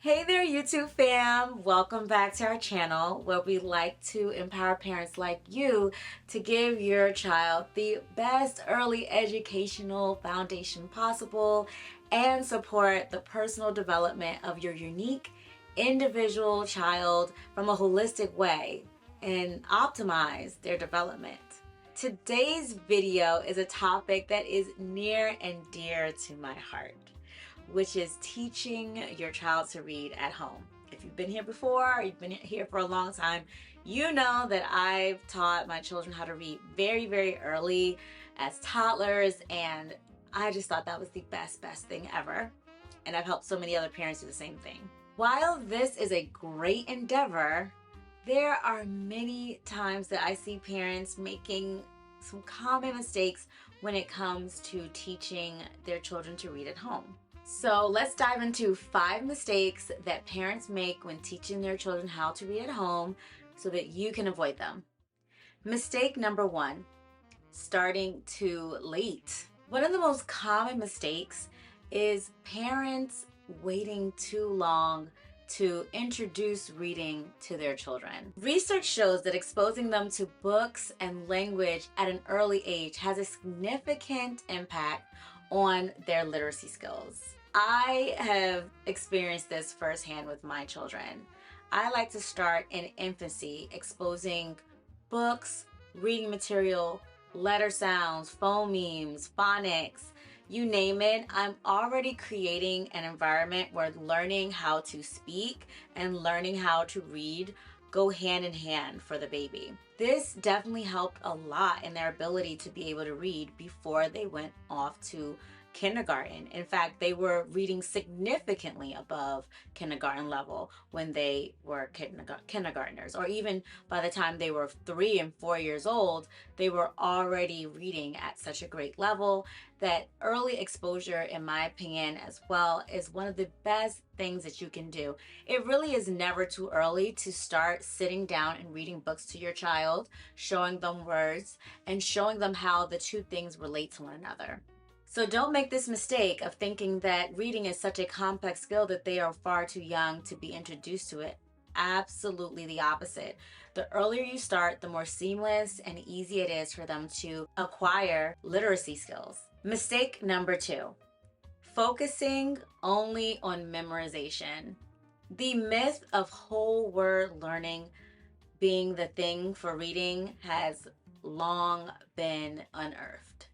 Hey there, YouTube fam! Welcome back to our channel where we like to empower parents like you to give your child the best early educational foundation possible and support the personal development of your unique individual child from a holistic way and optimize their development. Today's video is a topic that is near and dear to my heart, which is teaching your child to read at home. If you've been here before, or you've been here for a long time, you know that I've taught my children how to read very, very early as toddlers, and I just thought that was the best thing ever. And I've helped so many other parents do the same thing. While this is a great endeavor, there are many times that I see parents making some common mistakes when it comes to teaching their children to read at home. So let's dive into 5 mistakes that parents make when teaching their children how to read at home so that you can avoid them. Mistake number 1, starting too late. One of the most common mistakes is parents waiting too long to introduce reading to their children. Research shows that exposing them to books and language at an early age has a significant impact on their literacy skills. I have experienced this firsthand with my children. I like to start in infancy, exposing books, reading material, letter sounds, phonemes, phonics, you name it. I'm already creating an environment where learning how to speak and learning how to read go hand in hand for the baby. This definitely helped a lot in their ability to be able to read before they went off to kindergarten. In fact, they were reading significantly above kindergarten level when they were kindergartners, or even by the time they were 3 and 4 years old, they were already reading at such a great level. That early exposure, in my opinion, as well, is one of the best things that you can do. It really is never too early to start sitting down and reading books to your child, showing them words, and showing them how the two things relate to one another. So don't make this mistake of thinking that reading is such a complex skill that they are far too young to be introduced to it. Absolutely the opposite. The earlier you start, the more seamless and easy it is for them to acquire literacy skills. Mistake number 2, focusing only on memorization. The myth of whole word learning being the thing for reading has long been unearthed.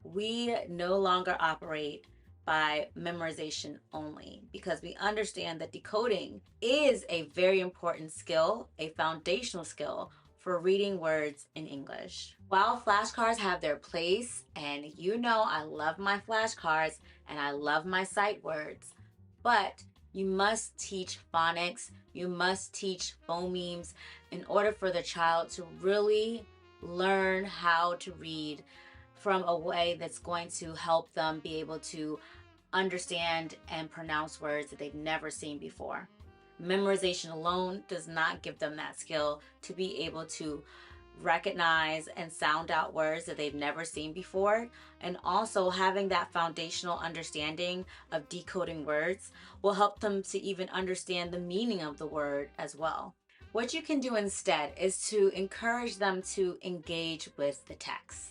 We no longer operate by memorization only because we understand that decoding is a very important skill, a foundational skill for reading words in English. While flashcards have their place, and you know I love my flashcards and I love my sight words, but you must teach phonics, you must teach phonemes in order for the child to really learn how to read from a way that's going to help them be able to understand and pronounce words that they've never seen before. Memorization alone does not give them that skill to be able to recognize and sound out words that they've never seen before. And also having that foundational understanding of decoding words will help them to even understand the meaning of the word as well. What you can do instead is to encourage them to engage with the text.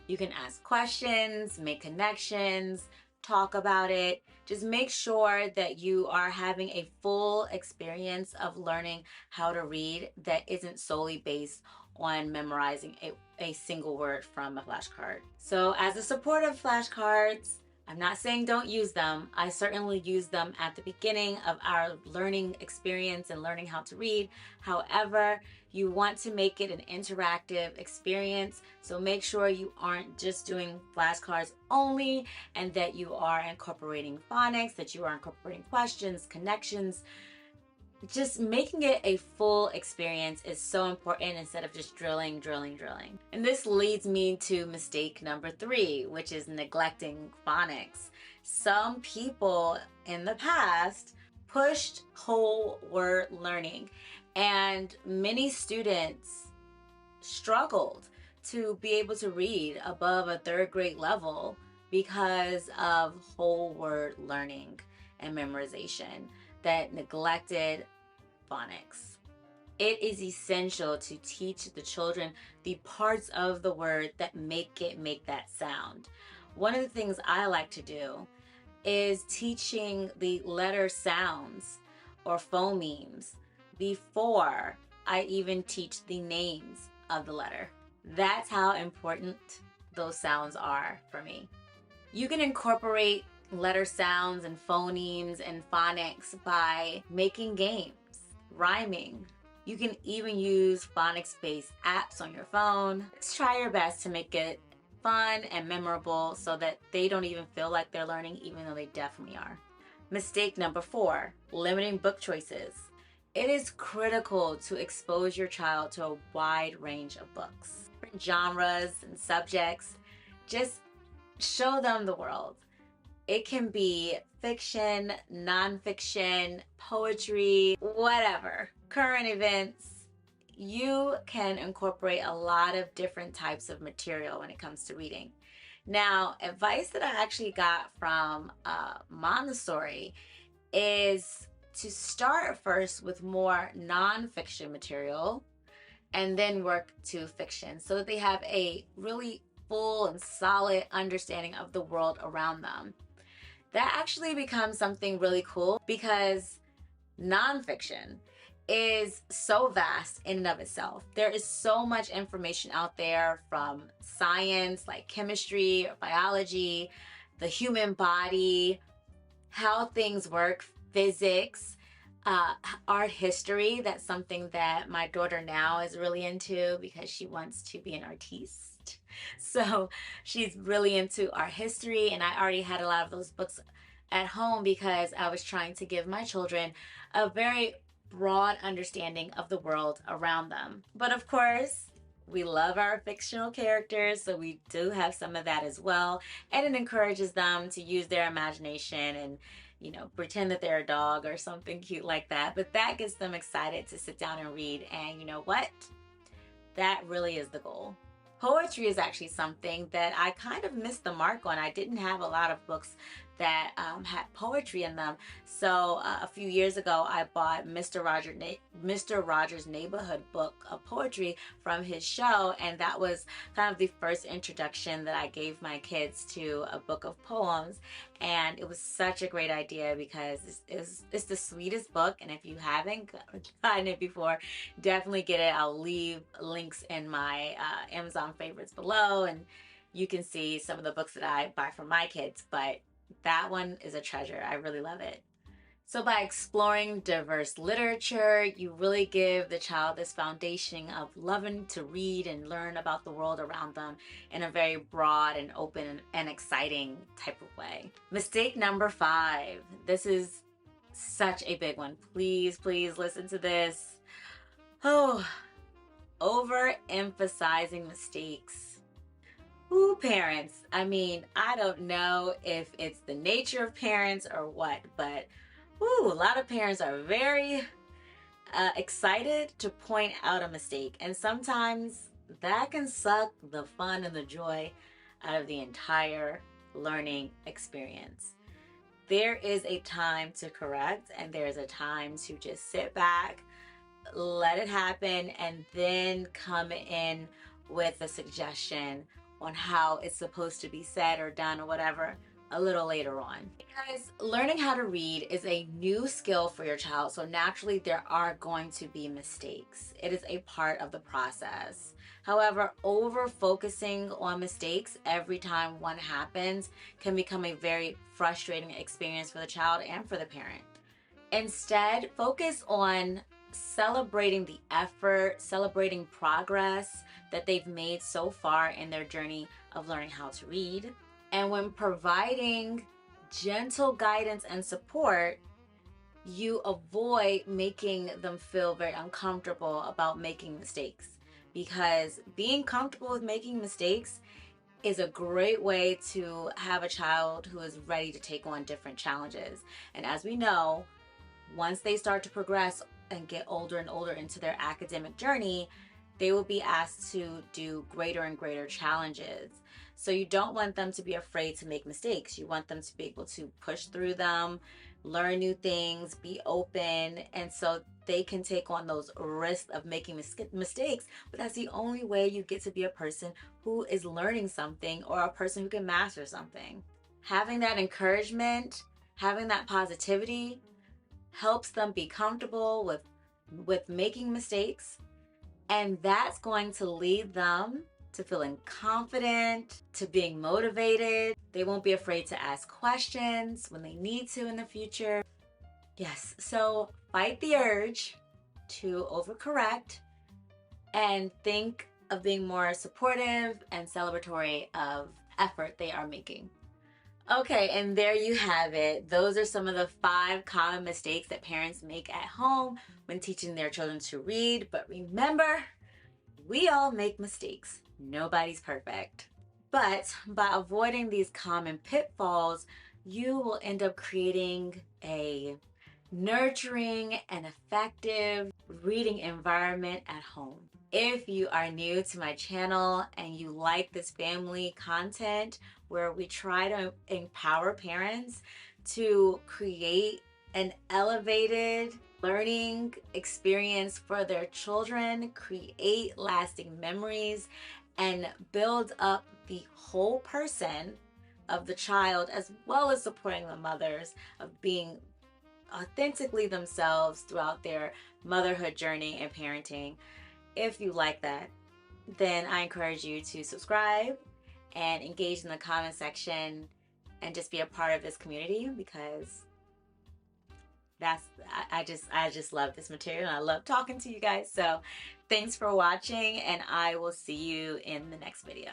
You can ask questions, make connections, talk about it. Just make sure that you are having a full experience of learning how to read that isn't solely based on memorizing a single word from a flashcard. So as a supporter of flashcards, I'm not saying don't use them. I certainly use them at the beginning of our learning experience and learning how to read. However, you want to make it an interactive experience. So make sure you aren't just doing flashcards only, and that you are incorporating phonics, that you are incorporating questions, connections. Just making it a full experience is so important instead of just drilling. And this leads me to mistake number 3, which is neglecting phonics. Some people in the past pushed whole word learning, and many students struggled to be able to read above a 3rd grade level because of whole word learning and memorization. that neglected phonics. It is essential to teach the children the parts of the word that make that sound. One of the things I like to do is teaching the letter sounds or phonemes before I even teach the names of the letter. That's how important those sounds are for me. You can incorporate letter sounds and phonemes and phonics by making games, rhyming. You can even use phonics-based apps on your phone. Just try your best to make it fun and memorable so that they don't even feel like they're learning, even though they definitely are. Mistake number 4, limiting book choices. It is critical to expose your child to a wide range of books, different genres and subjects. Just show them the world. It can be fiction, nonfiction, poetry, whatever, current events. You can incorporate a lot of different types of material when it comes to reading. Now, advice that I actually got from Montessori is to start first with more nonfiction material and then work to fiction so that they have a really full and solid understanding of the world around them. That actually becomes something really cool because nonfiction is so vast in and of itself. There is so much information out there from science like chemistry, biology, the human body, how things work, physics, art history. That's something that my daughter now is really into because she wants to be an artiste. So she's really into art history, and I already had a lot of those books at home because I was trying to give my children a very broad understanding of the world around them. But of course, we love our fictional characters, so we do have some of that as well. And it encourages them to use their imagination and, you know, pretend that they're a dog or something cute like that. But that gets them excited to sit down and read. And you know what? That really is the goal. Poetry is actually something that I kind of missed the mark on. I didn't have a lot of books that had poetry in them. So a few years ago, I bought Mr. Rogers' Neighborhood book of poetry from his show, and that was kind of the first introduction that I gave my kids to a book of poems. And it was such a great idea because it's the sweetest book, and if you haven't gotten it before, definitely get it. I'll leave links in my Amazon favorites below, and you can see some of the books that I buy for my kids, but that one is a treasure. I really love it. So by exploring diverse literature, you really give the child this foundation of loving to read and learn about the world around them in a very broad and open and exciting type of way. Mistake number 5. This is such a big one. Please, please listen to this. Oh, overemphasizing mistakes. Ooh, parents. I mean, I don't know if it's the nature of parents or what, but ooh, a lot of parents are very excited to point out a mistake. And sometimes that can suck the fun and the joy out of the entire learning experience. There is a time to correct, and there's a time to just sit back, let it happen, and then come in with a suggestion on how it's supposed to be said or done or whatever a little later on. Because learning how to read is a new skill for your child, so naturally there are going to be mistakes. It is a part of the process. However, over focusing on mistakes every time one happens can become a very frustrating experience for the child and for the parent. Instead, focus on celebrating the effort, celebrating progress that they've made so far in their journey of learning how to read. And when providing gentle guidance and support, you avoid making them feel very uncomfortable about making mistakes. Because being comfortable with making mistakes is a great way to have a child who is ready to take on different challenges. And as we know, once they start to progress and get older and older into their academic journey, they will be asked to do greater and greater challenges. So you don't want them to be afraid to make mistakes. You want them to be able to push through them, learn new things, be open, and so they can take on those risks of making mistakes. But that's the only way you get to be a person who is learning something or a person who can master something. Having that encouragement, having that positivity helps them be comfortable with making mistakes, and that's going to lead them to feeling confident, to being motivated. They won't be afraid to ask questions when they need to in the future. Yes, so fight the urge to overcorrect and think of being more supportive and celebratory of effort they are making. Okay, and there you have it. Those are some of the 5 common mistakes that parents make at home when teaching their children to read. But remember, we all make mistakes. Nobody's perfect. But by avoiding these common pitfalls, you will end up creating a nurturing and effective reading environment at home. If you are new to my channel and you like this family content where we try to empower parents to create an elevated learning experience for their children, create lasting memories, and build up the whole person of the child, as well as supporting the mothers of being authentically themselves throughout their motherhood journey and parenting. If you like that, then I encourage you to subscribe and engage in the comment section and just be a part of this community, because I just love this material and I love talking to you guys. So thanks for watching, and I will see you in the next video.